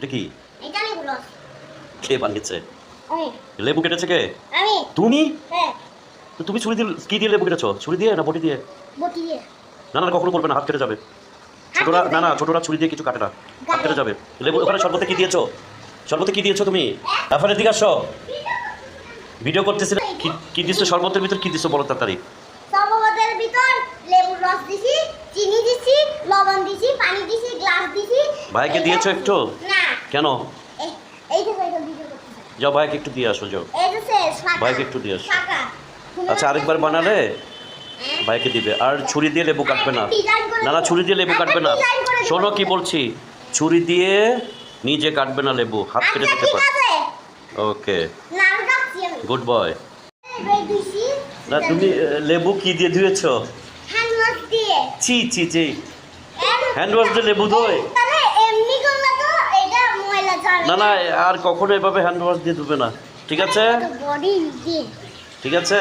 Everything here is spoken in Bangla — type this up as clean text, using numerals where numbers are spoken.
এটা কি? এটা লেবু রস। কে বানিয়েছে? আমি। লেবু কেটেছে কে? আমি। তুমি? হ্যাঁ। তো তুমি ছুরি দিয়ে কি দিয়ে লেবু কেটেছো? ছুরি দিয়ে না বটি দিয়ে? বটি দিয়ে। না না কখনো করবে না, হাত কেটে যাবে। ছোটরা না না ছোটরা ছুরি দিয়ে কিছু কাটে না, হাত কেটে যাবে। লেবু ওখানে শরবতে কি দিয়েছো? শরবতে কি দিয়েছো তুমি? তারপরে দিকে আসো, ভিডিও করতেছি না। কি দিছো শরবতের ভিতর? কি দিছো বলো তাড়াতাড়ি। শরবতের ভিতর লেবুর রস দিছি, চিনি দিছি, লবণ দিছি, পানি দিছি, গ্লাস দিছি। ভাইকে দিয়েছো একটু? না। কেন? এই তো ভিডিও করতেছি। যাও ভাইকে একটু দিয়ে আসো, যাও এই তো শেষ ফাঁকা। ভাইকে একটু দিয়ে আসো। ফাঁকা। আচ্ছা আরেকবার বানালে ভাইকে দিবে। আর ছুরি দিয়ে লেবু কাটবে না। না না ছুরি দিয়ে লেবু কাটবে না। শোনো কি বলছি, ছুরি দিয়ে নিজে কাটবে না লেবু, হাত কেটে দিতে পারে। ওকে, গুড বয়। না তুমি লেবু কি দিয়ে ধুয়েছো? হ্যান্ড ওয়াশ দিয়ে। ছি ছি ছি, হ্যান্ড ওয়াশ দিয়ে লেবু ধোয়? তাহলে এমনি করলে তো এটা ময়লা যাবে না না আর কখনো এভাবে হ্যান্ড ওয়াশ দিয়ে ধুবে না, ঠিক আছে? বডি দিয়ে। ঠিক আছে।